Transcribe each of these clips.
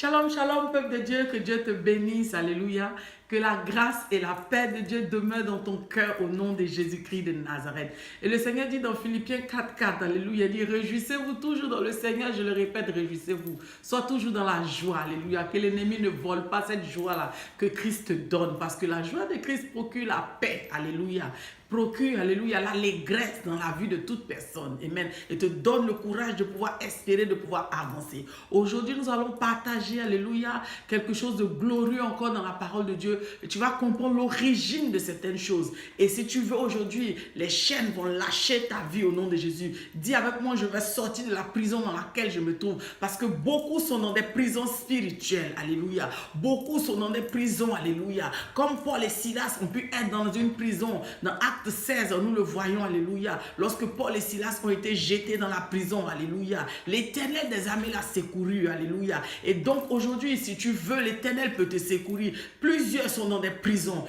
Shalom, shalom, peuple de Dieu, que Dieu te bénisse, alléluia. Que la grâce et la paix de Dieu demeurent dans ton cœur au nom de Jésus-Christ de Nazareth. Et le Seigneur dit dans Philippiens 4:4, alléluia, il dit, réjouissez-vous toujours dans le Seigneur, je le répète, réjouissez-vous. Sois toujours dans la joie, alléluia, que l'ennemi ne vole pas cette joie-là que Christ te donne, parce que la joie de Christ procure la paix, alléluia. Procure, alléluia, l'allégresse dans la vie de toute personne, amen, et te donne le courage de pouvoir espérer, de pouvoir avancer. Aujourd'hui, nous allons partager, alléluia, quelque chose de glorieux encore dans la parole de Dieu. Et tu vas comprendre l'origine de certaines choses. Et si tu veux aujourd'hui, les chaînes vont lâcher ta vie au nom de Jésus. Dis avec moi, je vais sortir de la prison dans laquelle je me trouve, parce que beaucoup sont dans des prisons spirituelles, alléluia. Beaucoup sont dans des prisons, alléluia. Comme Paul et Silas ont pu être dans une prison, dans Actes 16, nous le voyons, alléluia. Lorsque Paul et Silas ont été jetés dans la prison, alléluia, l'Éternel des armées l'a secouru, alléluia. Et donc aujourd'hui, si tu veux, l'Éternel peut te secourir. Plusieurs sont dans des prisons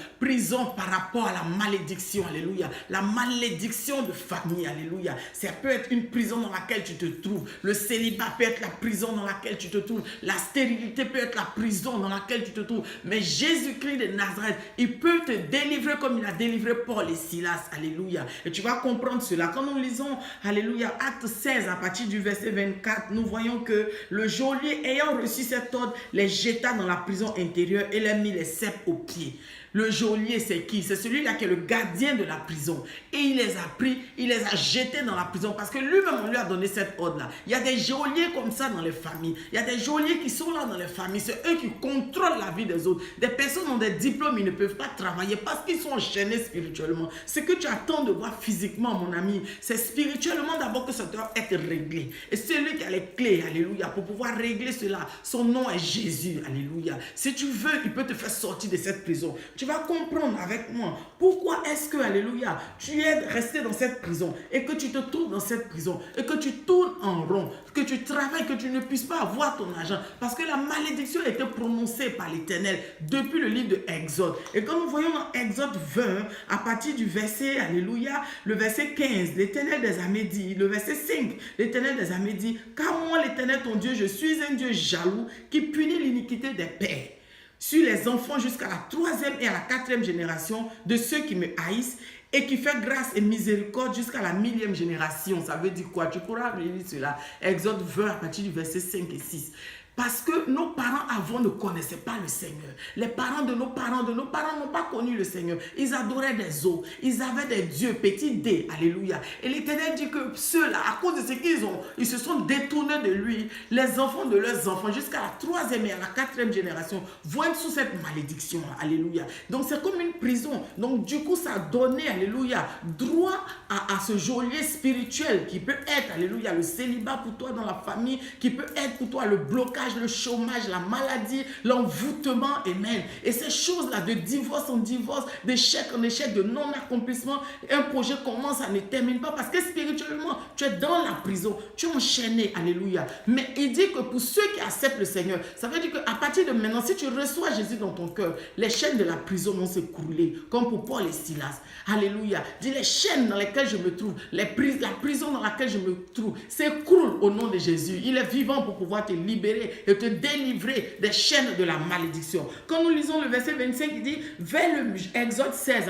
par rapport à la malédiction, alléluia. La malédiction de famille, alléluia. Ça peut être une prison dans laquelle tu te trouves. Le célibat peut être la prison dans laquelle tu te trouves. La stérilité peut être la prison dans laquelle tu te trouves. Mais Jésus-Christ de Nazareth, il peut te délivrer comme il a délivré Paul et Silas. Alléluia. Et tu vas comprendre cela. Quand nous lisons, alléluia, Acte 16, à partir du verset 24, nous voyons que le geôlier, ayant reçu cet ordre, les jeta dans la prison intérieure et les mit les ceps aux pieds. Le geôlier, c'est qui? C'est celui-là qui est le gardien de la prison. Et il les a pris, il les a jetés dans la prison parce que lui-même, on lui a donné cet ordre-là. Il y a des geôliers comme ça dans les familles. Il y a des geôliers qui sont là dans les familles. C'est eux qui contrôlent la vie des autres. Des personnes ont des diplômes, ils ne peuvent pas travailler parce qu'ils sont enchaînés spirituellement. Ce que tu attends de voir physiquement, mon ami, c'est spirituellement d'abord que ça doit être réglé. Et celui qui a les clés, alléluia, pour pouvoir régler cela, son nom est Jésus, alléluia. Si tu veux, il peut te faire sortir de cette prison. Tu vas comprendre avec moi pourquoi est-ce que, alléluia, tu es resté dans cette prison et que tu te trouves dans cette prison et que tu tournes en rond, que tu travailles, que tu ne puisses pas avoir ton argent parce que la malédiction a été prononcée par l'Éternel depuis le livre de Exode. Et quand nous voyons dans Exode 20, à partir du verset, alléluia, le verset 15, l'Éternel des armées dit, le verset 5, l'Éternel des armées dit, car moi l'Éternel ton Dieu, je suis un Dieu jaloux qui punit l'iniquité des pères sur les enfants jusqu'à la 3e et à la 4e génération de ceux qui me haïssent et qui fait grâce et miséricorde jusqu'à la 1000e génération. Ça veut dire quoi? Tu pourras lire cela. Exode 20 à partir du verset 5 et 6. Parce que nos parents avant ne connaissaient pas le Seigneur. Les parents de nos parents n'ont pas connu le Seigneur. Ils adoraient des os. Ils avaient des dieux, petits dés. Alléluia. Et l'Éternel dit que ceux-là, à cause de ce qu'ils ont, ils se sont détournés de lui. Les enfants de leurs enfants, jusqu'à la 3e et à la 4e génération, vont être sous cette malédiction. Alléluia. Donc c'est comme une prison. Donc du coup, ça a donné, alléluia, droit à ce geôlier spirituel qui peut être, alléluia, le célibat pour toi dans la famille, qui peut être pour toi le blocage, le chômage, la maladie, l'envoûtement, amen. Et ces choses-là, de divorce en divorce, d'échec en échec, de non-accomplissement, un projet commence à ne termine pas parce que spirituellement, tu es dans la prison, tu es enchaîné, alléluia. Mais il dit que pour ceux qui acceptent le Seigneur, ça veut dire qu'à partir de maintenant, si tu reçois Jésus dans ton cœur, les chaînes de la prison vont s'écrouler, comme pour Paul et Silas. Alléluia. Dis les chaînes dans lesquelles je me trouve, la prison dans laquelle je me trouve, s'écroule au nom de Jésus. Il est vivant pour pouvoir te libérer et te délivrer des chaînes de la malédiction. Quand nous lisons le verset 25, il dit, vers le Exode 16,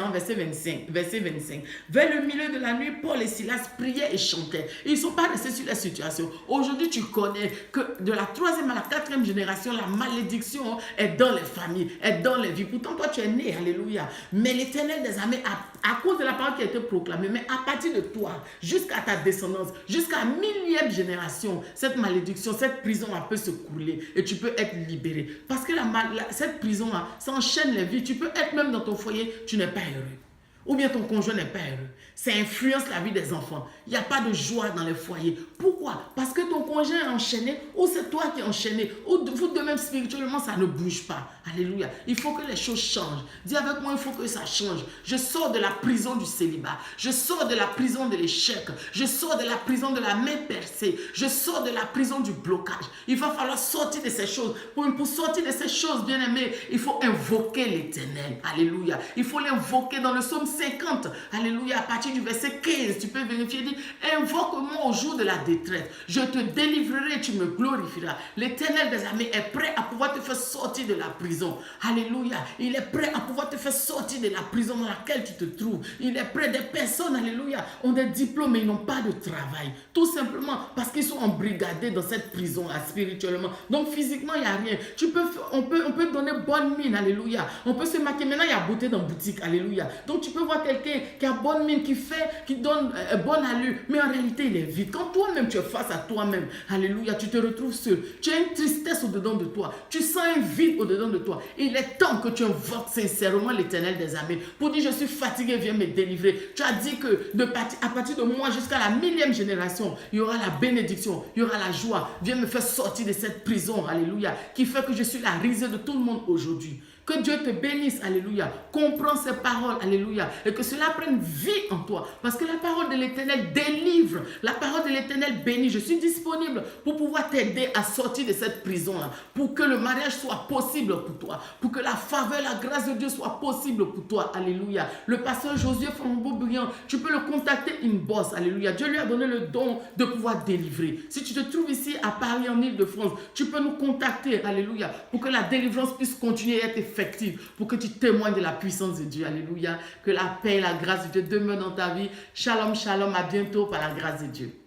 verset 25, vers le milieu de la nuit, Paul et Silas priaient et chantaient. Ils ne sont pas restés sur la situation. Aujourd'hui, tu connais que de la 3e à la 4e génération, la malédiction est dans les familles, est dans les vies. Pourtant, toi, tu es né, alléluia. Mais l'Éternel des armées, à cause de la parole qui a été proclamée, mais à partir de toi, jusqu'à ta descendance, jusqu'à la 1000e génération, cette malédiction, cette prison peut se couler et tu peux être libéré. Parce que cette prison-là, ça enchaîne les vies. Tu peux être même dans ton foyer, tu n'es pas heureux. Ou bien ton conjoint n'est pas heureux. Ça influence la vie des enfants. Il n'y a pas de joie dans les foyers. Pourquoi? Parce que ton conjoint est enchaîné, ou c'est toi qui es enchaîné, ou vous de même spirituellement, ça ne bouge pas. Alléluia. Il faut que les choses changent. Dis avec moi, il faut que ça change. Je sors de la prison du célibat. Je sors de la prison de l'échec. Je sors de la prison de la main percée. Je sors de la prison du blocage. Il va falloir sortir de ces choses. Pour sortir de ces choses, bien aimés, il faut invoquer l'Éternel. Alléluia. Il faut l'invoquer dans le psaume 50. Alléluia. À partir du verset 15, tu peux vérifier. Dit, invoque-moi au jour de la détresse. Je te délivrerai, tu me glorifieras. L'Éternel des armées est prêt à pouvoir pouvoir te faire sortir de la prison. Alléluia. Il est prêt à pouvoir te faire sortir de la prison dans laquelle tu te trouves. Il est prêt. Des personnes, alléluia, ont des diplômes mais ils n'ont pas de travail. Tout simplement parce qu'ils sont embrigadés dans cette prison-là spirituellement. Donc physiquement, il n'y a rien. On peut donner bonne mine, alléluia. On peut se maquiller. Maintenant, il y a beauté dans la boutique, alléluia. Donc tu peux voir quelqu'un qui a bonne mine, qui donne bonne allure, mais en réalité, il est vide. Quand toi-même, tu es face à toi-même, alléluia, tu te retrouves seul. Tu as une tristesse au-dedans de toi. Tu sens un vide au-dedans de toi. Il est temps que tu invoques sincèrement l'Éternel des armées pour dire, je suis fatigué, viens me délivrer. Tu as dit que à partir de moi jusqu'à la 1000e génération, il y aura la bénédiction, il y aura la joie. Viens me faire sortir de cette prison, alléluia, qui fait que je suis la risée de tout le monde aujourd'hui. Que Dieu te bénisse, alléluia. Comprends ces paroles, alléluia. Et que cela prenne vie en toi. Parce que la parole de l'Éternel délivre. La parole de l'Éternel bénit. Je suis disponible pour pouvoir t'aider à sortir de cette prison-là. Pour que le mariage soit possible pour toi. Pour que la faveur, la grâce de Dieu soit possible pour toi. Alléluia. Le pasteur Josué Flambeau-Briand, tu peux le contacter inbox. Alléluia. Dieu lui a donné le don de pouvoir délivrer. Si tu te trouves ici à Paris, en Île-de-France, tu peux nous contacter. Alléluia. Pour que la délivrance puisse continuer à être effective, pour que tu témoignes de la puissance de Dieu. Alléluia. Que la paix et la grâce de Dieu demeurent dans ta vie. Shalom, shalom. À bientôt par la grâce de Dieu.